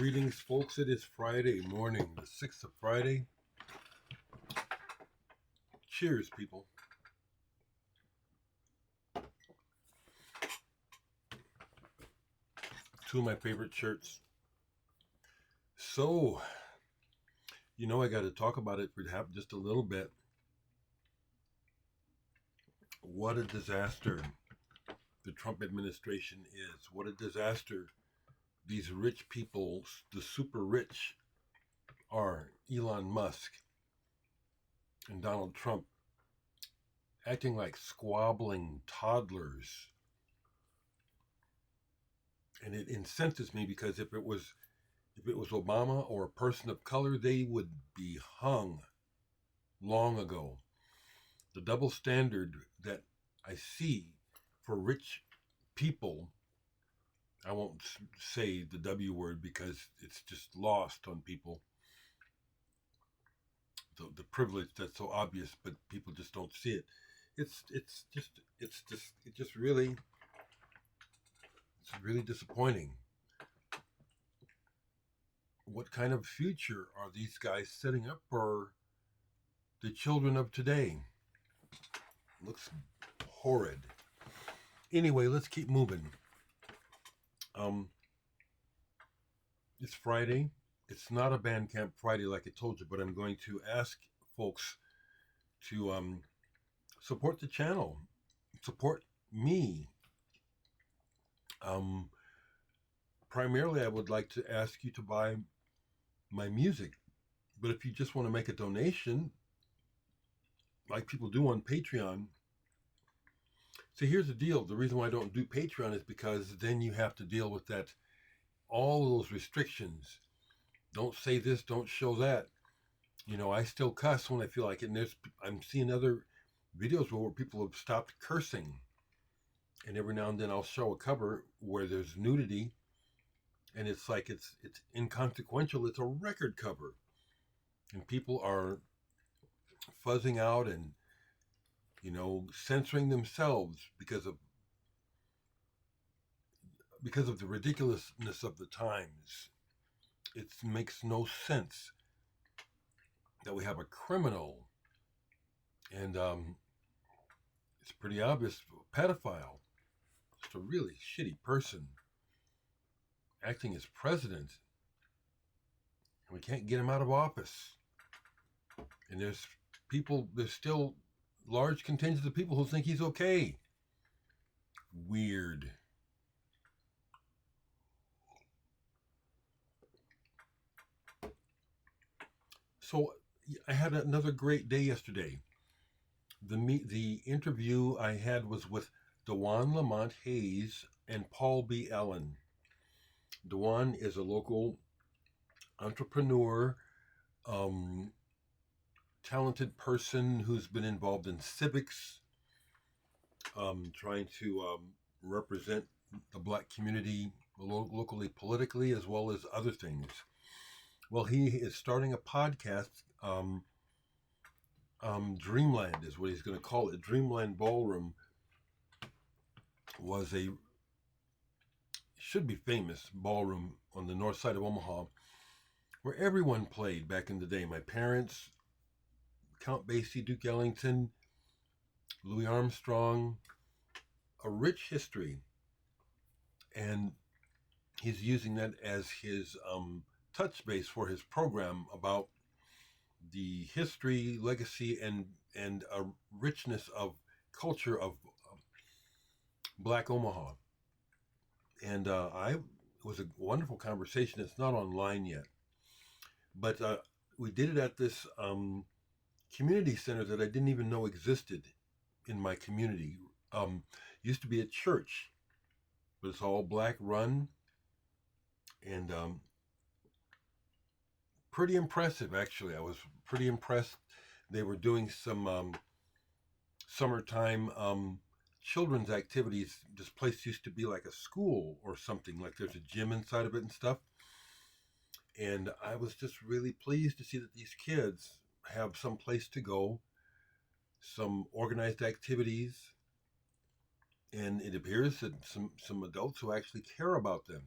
Greetings, folks. It is Friday morning, the 6th of Friday. Cheers, people. Two of my favorite shirts. So, I got to talk about it for just a little bit. What a disaster the Trump administration is. What a disaster these rich people, the super rich, are. Elon Musk and Donald Trump acting like squabbling toddlers. And it incenses me because if it was Obama or a person of color, they would be hung long ago. The double standard that I see for rich people, I won't say the W word because it's just lost on people. The privilege that's so obvious, but people just don't see it. It's really disappointing. What kind of future are these guys setting up for the children of today? Looks horrid. Anyway, let's keep moving. It's Friday. It's not a Bandcamp Friday like I told you, but I'm going to ask folks to support the channel, support me. Primarily, I would like to ask you to buy my music, but if you just want to make a donation, like people do on Patreon. So here's the deal. The reason why I don't do Patreon is because then you have to deal with that, all of those restrictions. Don't say this, don't show that. I still cuss when I feel like it. And I'm seeing other videos where people have stopped cursing. And every now and then I'll show a cover where there's nudity. And it's like it's inconsequential. It's a record cover. And people are fuzzing out and censoring themselves because of the ridiculousness of the times. It makes no sense that we have a criminal, and it's pretty obvious, pedophile, just a really shitty person, acting as president, and we can't get him out of office. And there's still large contingents of people who think he's okay. Weird. So I had another great day yesterday. The interview I had was with Dewan Lamont Hayes and Paul B. Allen. Dewan is a local entrepreneur, talented person who's been involved in civics, trying to represent the black community locally, politically, as well as other things. Well, he is starting a podcast. Dreamland is what he's going to call it. Dreamland Ballroom should be famous ballroom on the north side of Omaha, where everyone played back in the day. My parents, Count Basie, Duke Ellington, Louis Armstrong, a rich history. And he's using that as his touch base for his program about the history, legacy, and a richness of culture of Black Omaha. And it was a wonderful conversation. It's not online yet, but we did it at this community center that I didn't even know existed in my community. Used to be a church, but it's all black run, and pretty impressive, actually. I was pretty impressed. They were doing some summertime children's activities. This place used to be like a school or something, like there's a gym inside of it and stuff. And I was just really pleased to see that these kids have some place to go, some organized activities, and it appears that some adults who actually care about them.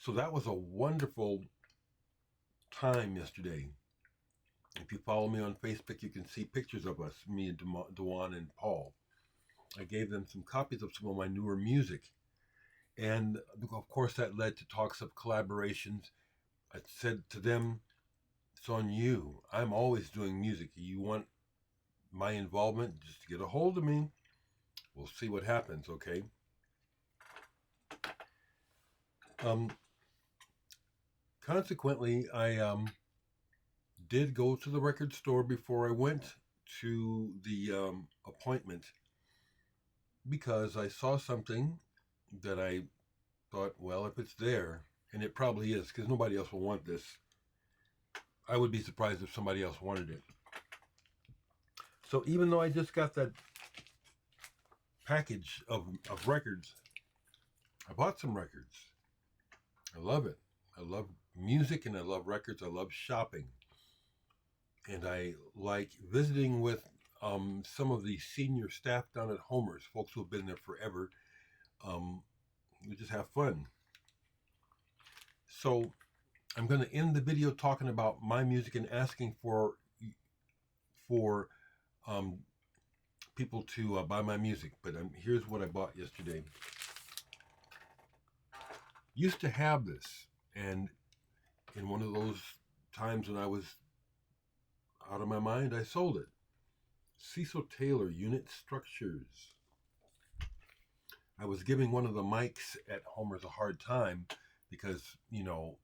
So that was a wonderful time yesterday. If you follow me on Facebook, you can see pictures of us, me and Dewan and Paul. I gave them some copies of some of my newer music. And of course, that led to talks of collaborations. I said to them, it's on you. I'm always doing music. You want my involvement? Just get a hold of me. We'll see what happens, okay? Consequently, I did go to the record store before I went to the appointment because I saw something that I thought, well, if it's there, and it probably is because nobody else will want this, I would be surprised if somebody else wanted it. So even though I just got that package of records, I bought some records. I love it. I love music and I love records. I love shopping. And I like visiting with some of the senior staff down at Homer's, folks who have been there forever. We just have fun. So I'm going to end the video talking about my music and asking for people to buy my music. But here's what I bought yesterday. Used to have this, and in one of those times when I was out of my mind, I sold it. Cecil Taylor Unit Structures. I was giving one of the mics at Homer's a hard time because, you know,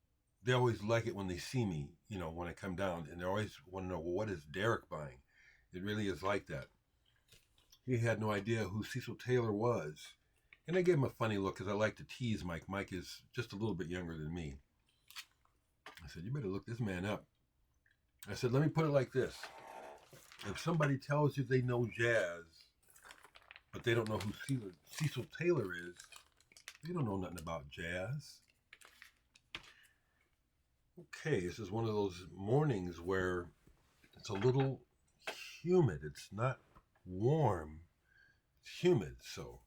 they always like it when they see me, you know, when I come down, and they always want to know, well, what is Dereck buying? It really is like that. He had no idea who Cecil Taylor was. And I gave him a funny look because I like to tease Mike. Mike is just a little bit younger than me. I said, you better look this man up. I said, let me put it like this. If somebody tells you they know jazz, but they don't know who Cecil Taylor is, they don't know nothing about jazz. Okay, this is one of those mornings where it's a little humid. It's not warm. It's humid, so.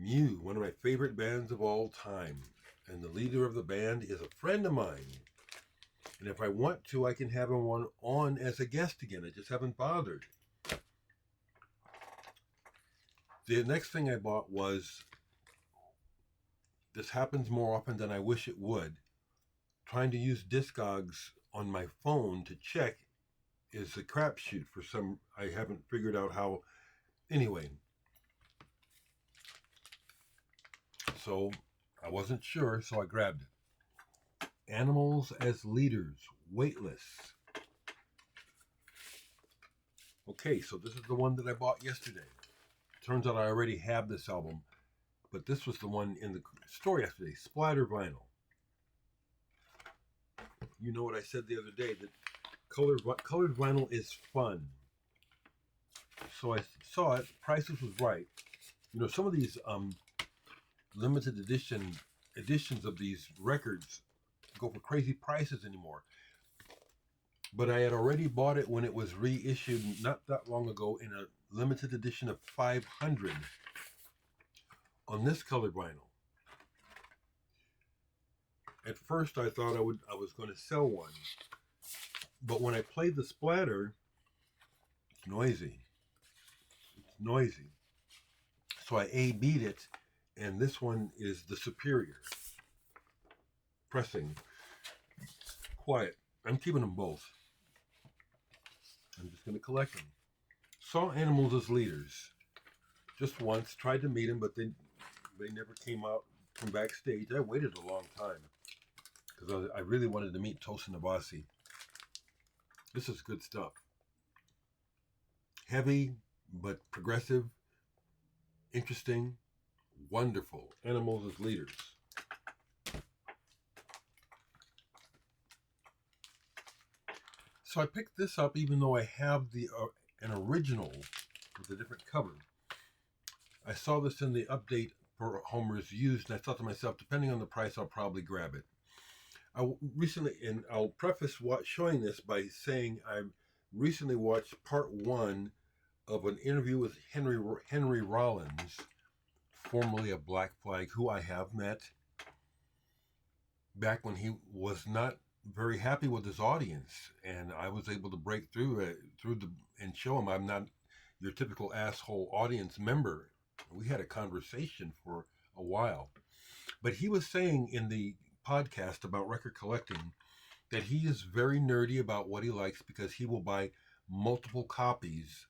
Mew, one of my favorite bands of all time. And the leader of the band is a friend of mine. And if I want to, I can have him on as a guest again. I just haven't bothered. The next thing I bought was, this happens more often than I wish it would, trying to use Discogs on my phone to check is a crapshoot for some, I haven't figured out how. Anyway, so I wasn't sure, so I grabbed it. Animals as Leaders, Weightless. Okay, so this is the one that I bought yesterday. Turns out I already have this album, but this was the one in the store yesterday, Splatter Vinyl. You know what I said the other day, that colored vinyl is fun. So I saw it, prices was right. You know, some of these limited editions of these records go for crazy prices anymore. But I had already bought it when it was reissued not that long ago in a limited edition of 500 on this colored vinyl. At first I thought I was going to sell one, but when I played the splatter, it's noisy. It's noisy. So I A-B'd it, and this one is the superior. Pressing. Quiet. I'm keeping them both. I'm just going to collect them. Saw Animals as Leaders just once. Tried to meet them, but they never came out from backstage. I waited a long time because I really wanted to meet Tosin Abasi. This is good stuff. Heavy, but progressive, interesting, wonderful. Animals as Leaders. So I picked this up even though I have an original with a different cover. I saw this in the update for Homer's used, and I thought to myself, depending on the price, I'll probably grab it. And I'll preface showing this by saying I recently watched part 1 of an interview with Henry Rollins formerly of Black Flag, who I have met back when he was not very happy with his audience, and I was able to break through and show him I'm not your typical asshole audience member. We had a conversation for a while, but he was saying in the podcast about record collecting that he is very nerdy about what he likes because he will buy multiple copies,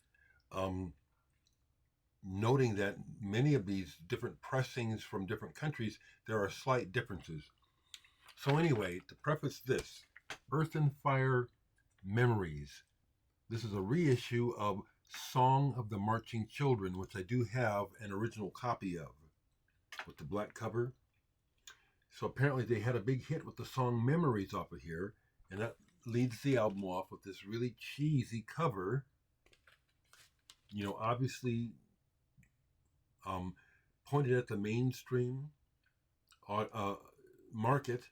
noting that many of these different pressings from different countries, there are slight differences. So anyway, to preface this, Earth and Fire Memories. This is a reissue of Song of the Marching Children, which I do have an original copy of, with the black cover. So apparently they had a big hit with the song Memories off of here, and that leads the album off with this really cheesy cover. You know, obviously pointed at the mainstream market.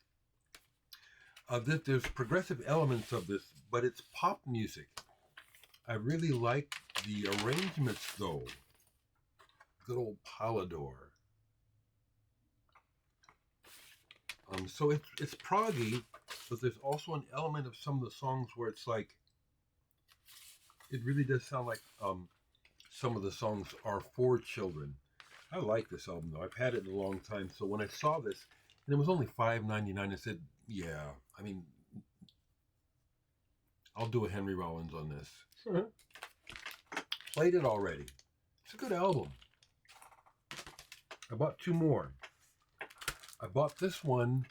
There's progressive elements of this, but it's pop music. I really like the arrangements, though. Good old Polydor. So it's proggy, but there's also an element of some of the songs where it's like, it really does sound like some of the songs are for children. I like this album, though. I've had it in a long time. So when I saw this, and it was only $5.99, I said, yeah, I mean, I'll do a Henry Rollins on this. Sure. Played it already. It's a good album. I bought two more. I bought this one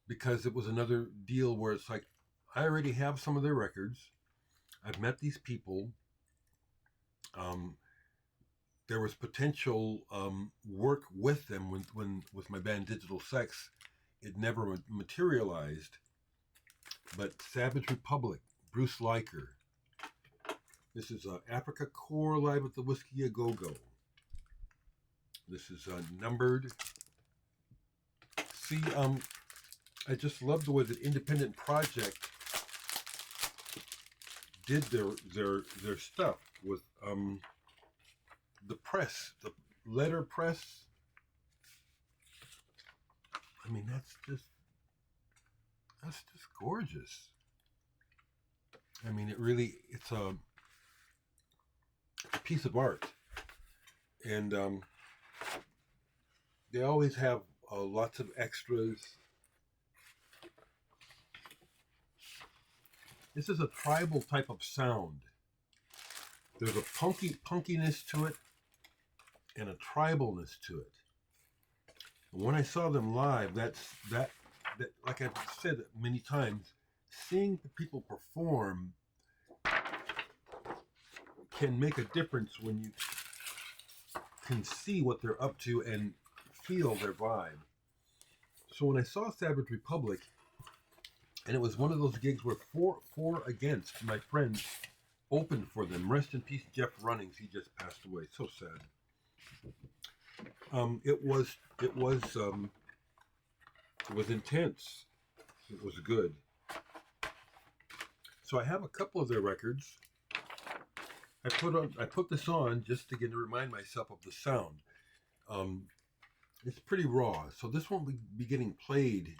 because it was another deal where it's like, I already have some of their records. I've met these people. There was potential work with them when with my band Digital Sex. It never materialized. But Savage Republic, Bruce Leiker. This is Africa Core live at the Whiskey A Go Go. This is numbered. See, I just love the way that Independent Project did their stuff with the press, the letter press. I mean, that's just gorgeous. I mean, it's a piece of art, and they always have lots of extras. This is a tribal type of sound. There's a punkiness to it and a tribalness to it. And when I saw them live, that like I've said many times, seeing the people perform can make a difference when you can see what they're up to and feel their vibe. So when I saw Savage Republic, and it was one of those gigs where four Against, my friends, opened for them. Rest in peace, Jeff Runnings. He just passed away. So sad. It was intense. It was good. So I have a couple of their records. I put this on just again to remind myself of the sound. It's pretty raw, so this won't be getting played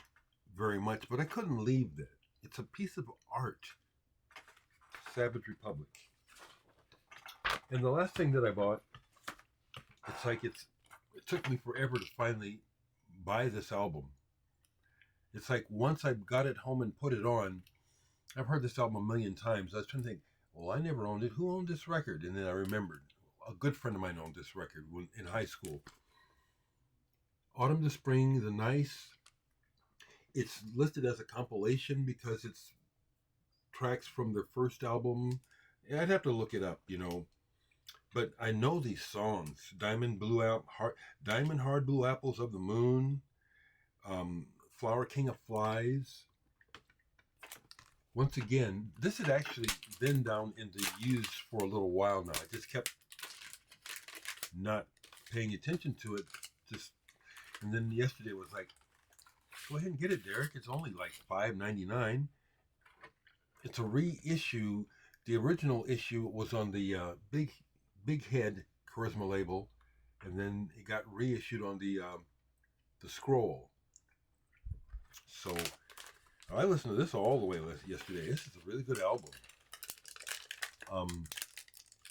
very much, but I couldn't leave it. It's a piece of art. Savage Republic. And the last thing that I bought, it's like it took me forever to finally buy this album. It's like once I got it home and put it on, I've heard this album a million times. I was trying to think, well, I never owned it. Who owned this record? And then I remembered. A good friend of mine owned this record in high school. Autumn to Spring, The Nice. It's listed as a compilation because it's tracks from their first album. I'd have to look it up, you know. But I know these songs. Diamond Hard Blue Apples of the Moon. Flower King of Flies. Once again, this had actually been down into use for a little while now. I just kept not paying attention to it. And then yesterday was like, go ahead and get it, Dereck. It's only like $5.99. It's a reissue. The original issue was on the Big Head Charisma label, and then it got reissued on the scroll. So I listened to this all the way yesterday. This is a really good album.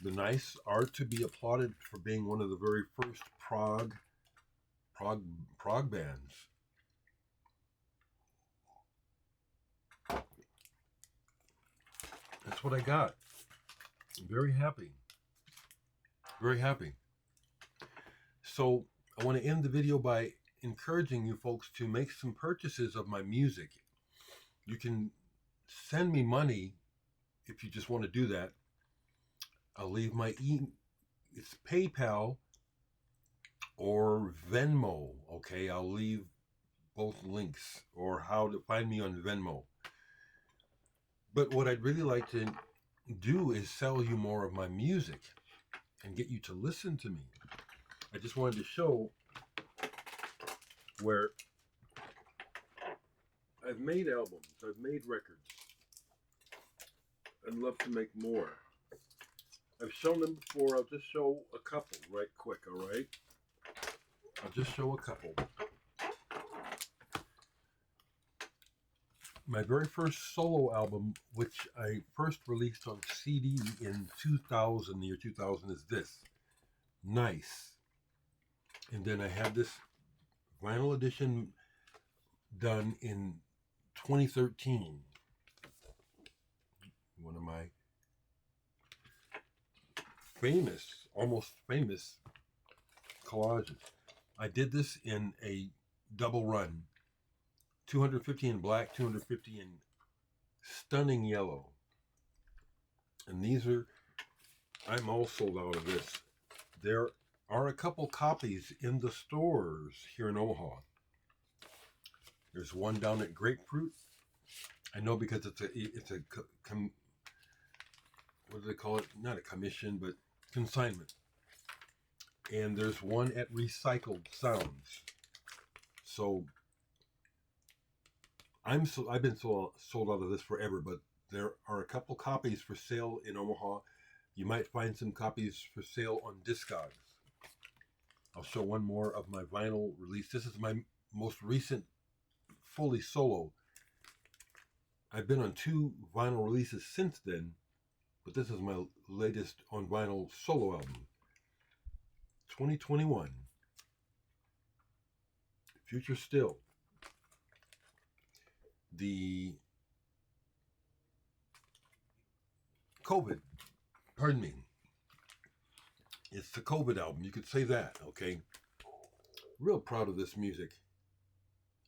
The nice art to be applauded for being one of the very first prog bands. That's what I got. I'm very happy. Very happy. So I want to end the video by encouraging you folks to make some purchases of my music. You can send me money if you just want to do that. I'll leave my it's PayPal or Venmo. Okay, I'll leave both links, or how to find me on Venmo. But what I'd really like to do is sell you more of my music and get you to listen to me. I just wanted to show where I've made albums, I've made records. I'd love to make more. I've shown them before. I'll just show a couple right quick, all right? I'll just show a couple. My very first solo album, which I first released on CD in 2000, the year 2000, is this, Nice. And then I had this vinyl edition done in 2013. One of my almost famous collages. I did this in a double run, 250 in black, 250 in stunning yellow. And I'm all sold out of this. There are a couple copies in the stores here in Omaha. There's one down at Grapefruit. I know because it's a what do they call it? Not a commission, but consignment. And there's one at Recycled Sounds. So I've been sold out of this forever, but there are a couple copies for sale in Omaha. You might find some copies for sale on Discogs. I'll show one more of my vinyl release. This is my most recent fully solo. I've been on 2 vinyl releases since then, but this is my latest on vinyl solo album. 2021. Future Still. The COVID, pardon me. It's the COVID album, you could say that, okay? Real proud of this music.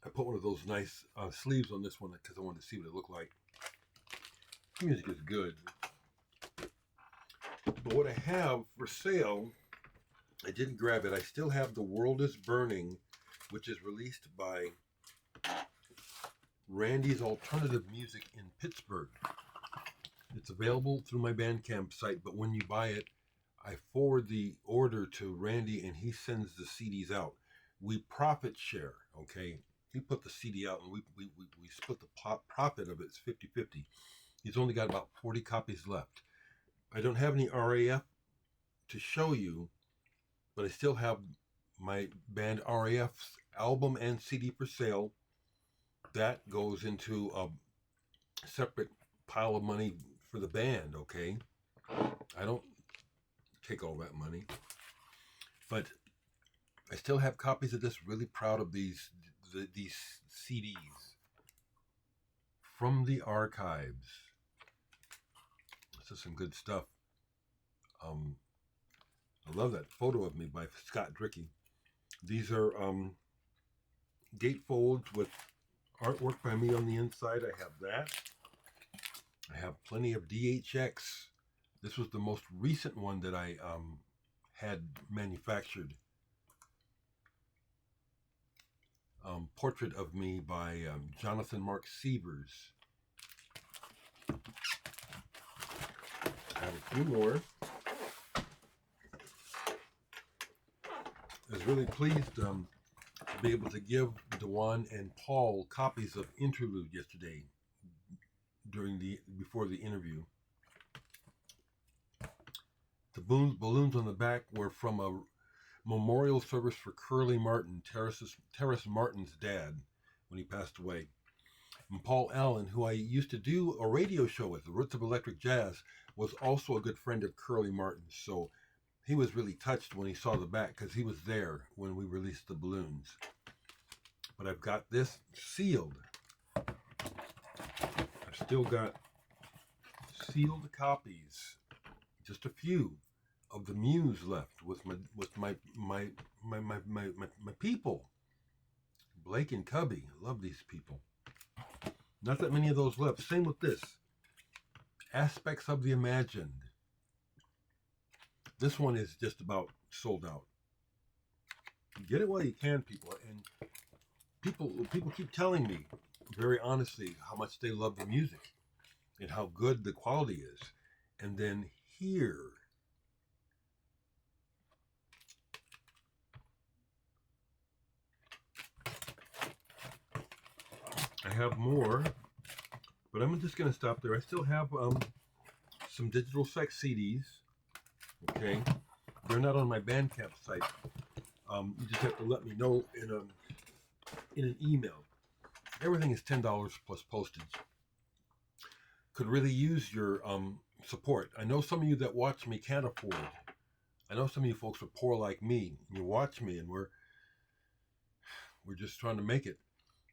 I put one of those nice sleeves on this one because I wanted to see what it looked like. The music is good. But what I have for sale, I didn't grab it. I still have The World is Burning, which is released by Randy's Alternative Music in Pittsburgh. It's available through my Bandcamp site, but when you buy it, I forward the order to Randy and he sends the CDs out. We profit share, okay? He put the CD out and we split the profit of it. It's 50-50. He's only got about 40 copies left. I don't have any RAF to show you, but I still have my band RAF's album and CD for sale. That goes into a separate pile of money for the band, okay? I don't take all that money. But I still have copies of this. Really proud of these CDs from the archives. This is some good stuff. I love that photo of me by Scott Drickey. These are gatefolds with artwork by me on the inside. I have that. I have plenty of DHX. This was the most recent one that I had manufactured. Portrait of me by Jonathan Mark Sievers. I have a few more. I was really pleased to be able to give Dewan and Paul copies of Interlude yesterday before the interview. The balloons on the back were from a memorial service for Curly Martin, Terrace Martin's dad, when he passed away. And Paul Allen, who I used to do a radio show with, The Roots of Electric Jazz, was also a good friend of Curly Martin. So he was really touched when he saw the back because he was there when we released the balloons. But I've got this sealed. I've still got sealed copies, just a few of the Muse left with my people, Blake and Cubby. I love these people. Not that many of those left. Same with this. Aspects of the Imagined. This one is just about sold out. Get it while you can, people. And people keep telling me, very honestly, how much they love the music and how good the quality is. And then here, I have more, but I'm just going to stop there. I still have some digital sex CDs. Okay, they're not on my Bandcamp site. You just have to let me know in an email. Everything is $10 plus postage. Could really use your support. I know some of you that watch me can't afford. I know some of you folks are poor like me. You watch me, and we're just trying to make it.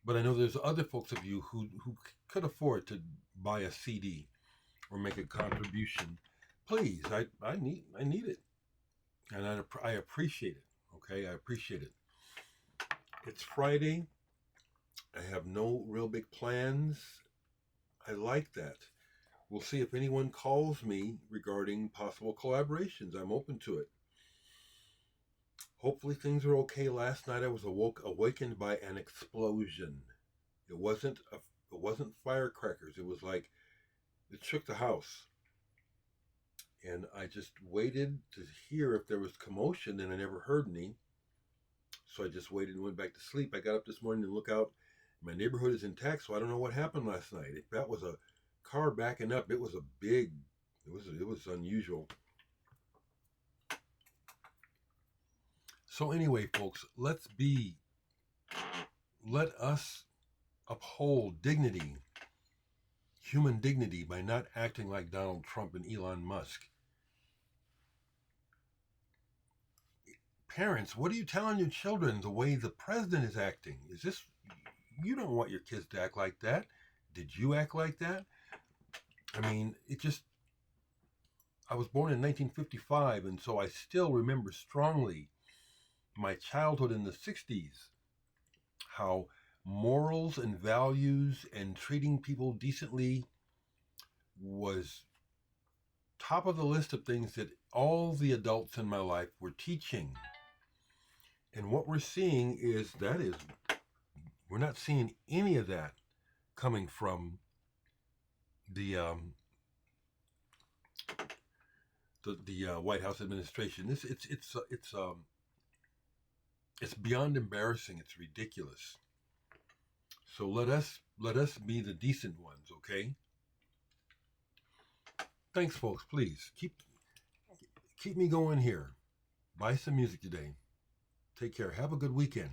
But I know there's other folks of you who could afford to buy a CD or make a contribution. Please, I need it, and I appreciate it. Okay, I appreciate it. It's Friday. I have no real big plans. I like that. We'll see if anyone calls me regarding possible collaborations. I'm open to it. Hopefully things are okay. Last night I was awakened by an explosion. It wasn't firecrackers. It was like it shook the house. And I just waited to hear if there was commotion, and I never heard any. So I just waited and went back to sleep. I got up this morning to look out. My neighborhood is intact, so I don't know what happened last night. That was a car backing up. It was unusual. So anyway, folks, let us uphold dignity, human dignity, by not acting like Donald Trump and Elon Musk. Parents, what are you telling your children the way the president is acting? You don't want your kids to act like that. Did you act like that? I mean, I was born in 1955, and so I still remember strongly my childhood in the 60s, how morals and values and treating people decently was top of the list of things that all the adults in my life were teaching. And what we're seeing is we're not seeing any of that coming from the White House administration. It's beyond embarrassing. It's ridiculous. So let us be the decent ones, okay? Thanks, folks. Please keep me going here. Buy some music today. Take care. Have a good weekend.